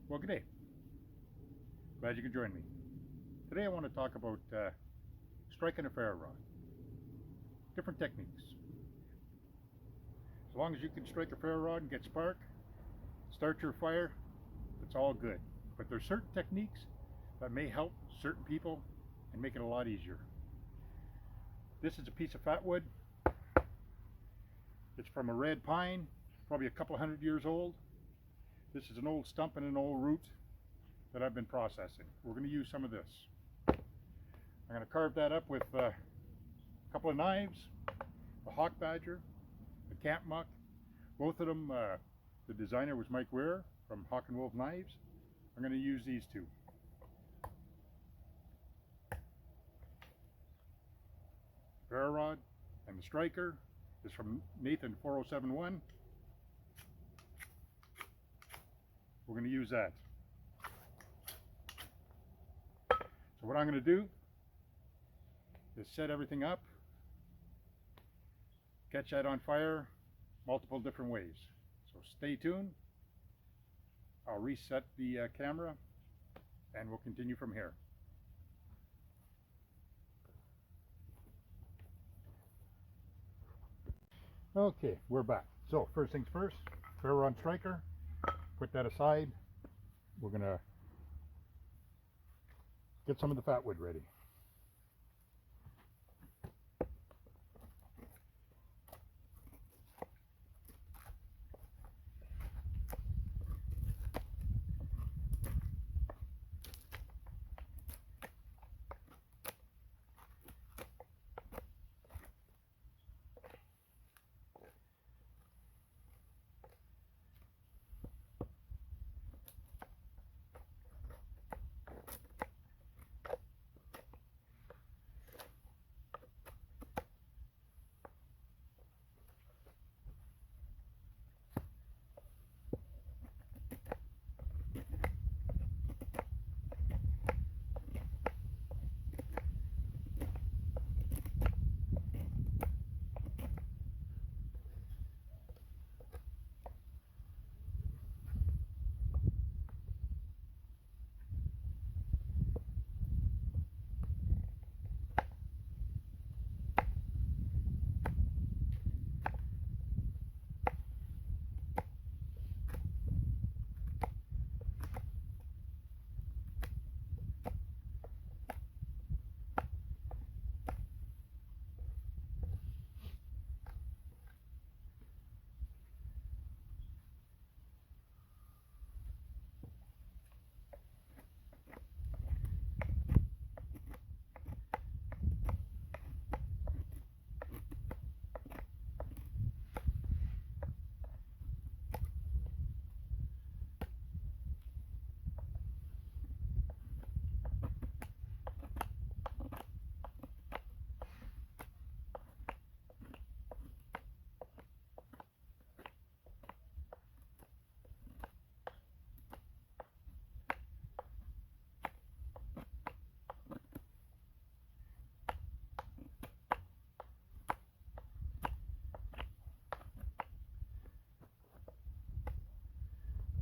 Well, good day. Glad you could join me. Today I want to talk about striking a ferro rod. Different techniques. As long as you can strike a ferro rod and get spark, start your fire, it's all good. But there's certain techniques that may help certain people and make it a lot easier. This is a piece of fatwood. It's from a red pine, probably a couple hundred years old. This is an old stump and an old root that I've been processing. We're going to use some of this. I'm going to carve that up with a couple of knives, a hawk badger, a camp muck. Both of them, the designer was Ware from HawkenWolf Knives. I'm going to use these two. Ferro Rod and the Striker is from Nathan 4071. We're going to use that. So what I'm going to do is set everything up, catch that on fire multiple different ways. So stay tuned. I'll reset the camera and we'll continue from here. Okay, we're back. So first things first, Ferro Rod Striker. Put that aside. We're gonna get some of the fatwood ready.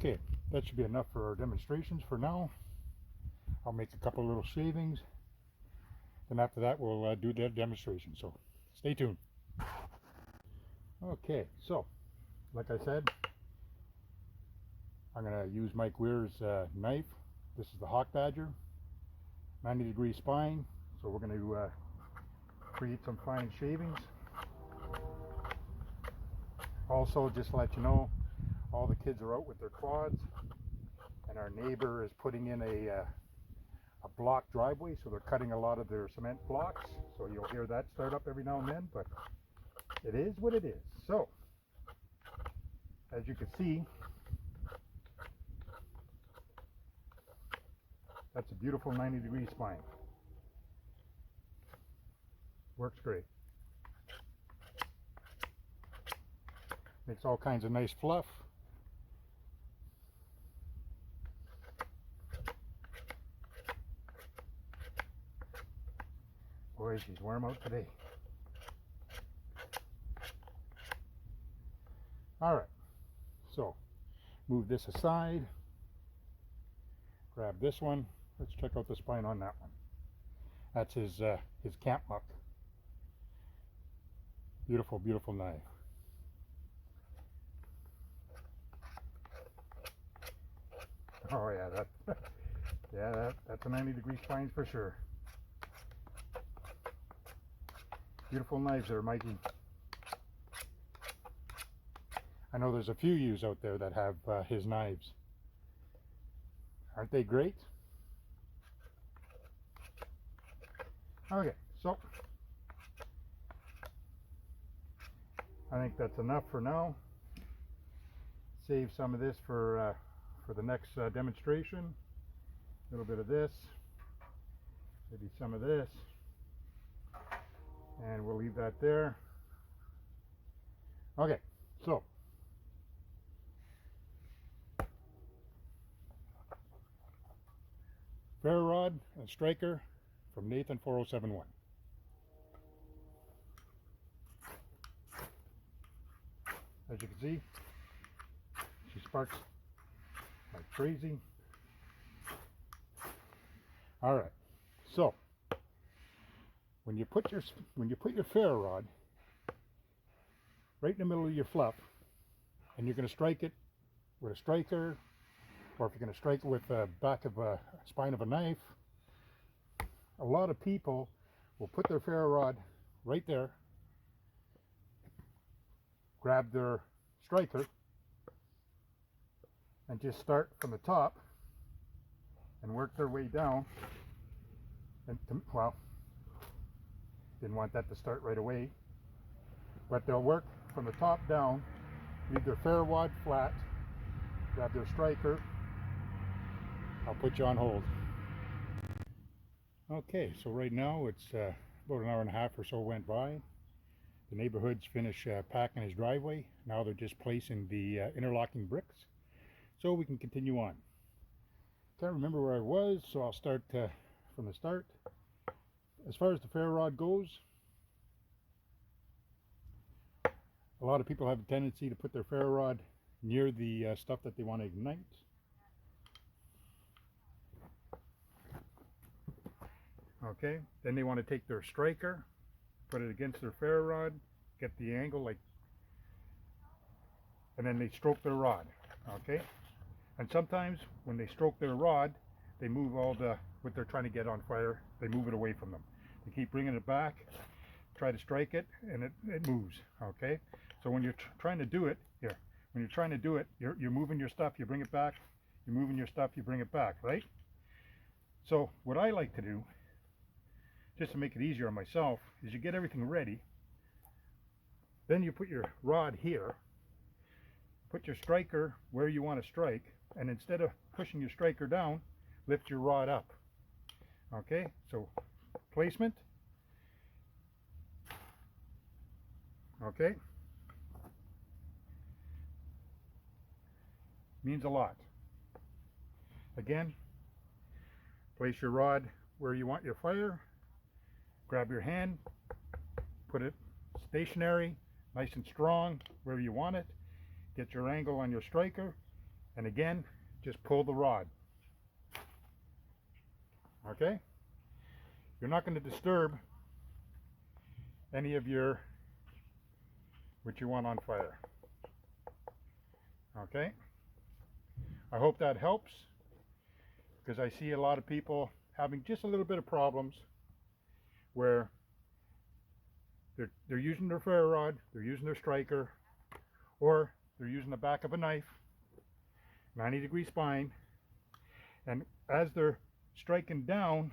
Okay, that should be enough for our demonstrations for now. I'll make a couple little shavings, and after that we'll do the demonstration, so stay tuned. Okay, so like I said, I'm going to use Mike Ware's knife. This is the Hawk Badger, 90-degree spine, so we're going to create some fine shavings. Also, just to let you know, all the kids are out with their quads, and our neighbor is putting in a block driveway, so they're cutting a lot of their cement blocks, so you'll hear that start up every now and then, but it is what it is. So as you can see, that's a beautiful 90-degree spine. Works great. Makes all kinds of nice fluff. Boy, she's warm out today. All right, so move this aside. Grab this one. Let's check out the spine on that one. That's his camp muck. Beautiful, beautiful knife. Oh yeah, that's a 90-degree spine for sure. Beautiful knives there, Mikey. I know there's a few yous out there that have his knives. Aren't they great? Okay, so I think that's enough for now. Save some of this for the next demonstration. A little bit of this, maybe some of this, and we'll leave that there. Okay, so Ferro Rod and Striker from Nathan 4071. As you can see, she sparks like crazy. All right, so when you put your ferro rod right in the middle of your fluff, and you're going to strike it with a striker, or if you're going to strike it with the back of a spine of a knife, a lot of people will put their ferro rod right there, grab their striker, and just start from the top and work their way down. And well, didn't want that to start right away, but they'll work from the top down, leave their ferro rod flat, grab their striker. I'll put you on hold. Okay, so right now it's about an hour and a half or so went by. The neighborhood's finished packing his driveway. Now they're just placing the interlocking bricks, so we can continue on. Can't remember where I was, so I'll start from the start. As far as the ferro rod goes, a lot of people have a tendency to put their ferro rod near the stuff that they want to ignite. Okay, then they want to take their striker, put it against their ferro rod, get the angle like, and then they stroke their rod. Okay, and sometimes when they stroke their rod, they move all the what they're trying to get on fire, they move it away from them. They keep bringing it back, try to strike it, and it moves. Okay, so when you're trying to do it here, when you're trying to do it, you're moving your stuff, you bring it back, you're moving your stuff, you bring it back, right? So what I like to do, just to make it easier on myself, is you get everything ready, then you put your rod here, put your striker where you want to strike, and instead of pushing your striker down, lift your rod up. Okay, so placement. Okay, means a lot. Again, place your rod where you want your fire, grab your hand, put it stationary, nice and strong where you want it, get your angle on your striker, and again, just pull the rod. Okay, you're not going to disturb any of your what you want on fire. Okay, I hope that helps, because I see a lot of people having just a little bit of problems where they're using their ferro rod, they're using their striker, or they're using the back of a knife, 90-degree spine, and as they're striking down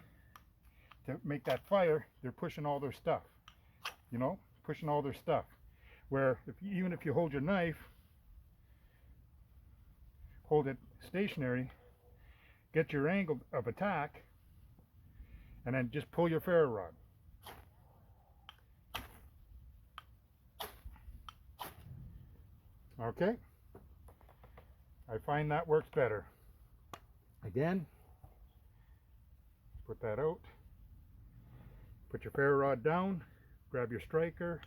to make that fire, they're pushing all their stuff, you know, pushing all their stuff. Where even if you hold your knife, hold it stationary, get your angle of attack, and then just pull your ferro rod. Okay, I find that works better. Again, put that out, put your ferro rod down, grab your striker,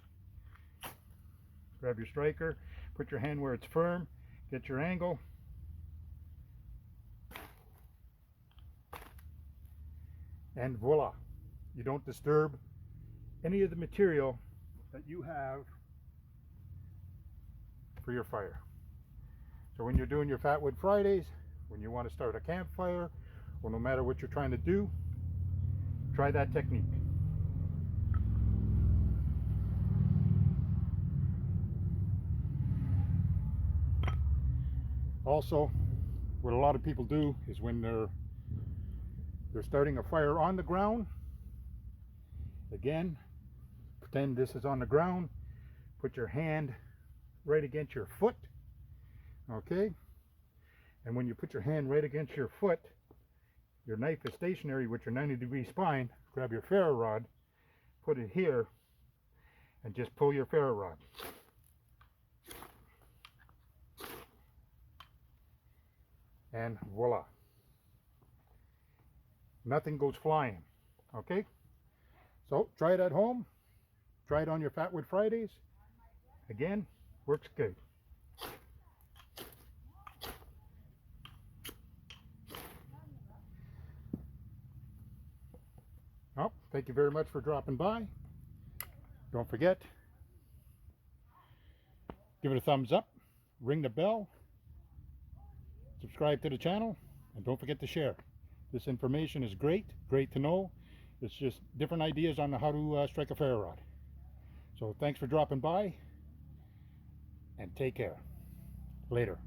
put your hand where it's firm, get your angle, and voila, you don't disturb any of the material that you have for your fire. So when you're doing your Fatwood Fridays, when you want to start a campfire, or no matter what you're trying to do, try that technique. Also, what a lot of people do is when they're starting a fire on the ground, again, pretend this is on the ground, put your hand right against your foot, okay? And when you put your hand right against your foot, your knife is stationary with your 90-degree spine. Grab your Ferro Rod, put it here, and just pull your Ferro Rod. And voila. Nothing goes flying, okay? So try it at home. Try it on your Fatwood Fridays. Again, works good. Well, thank you very much for dropping by. Don't forget, give it a thumbs up, ring the bell, subscribe to the channel, and don't forget to share. This information is great to know. It's just different ideas on how to strike a ferro rod. So thanks for dropping by, and take care. Later.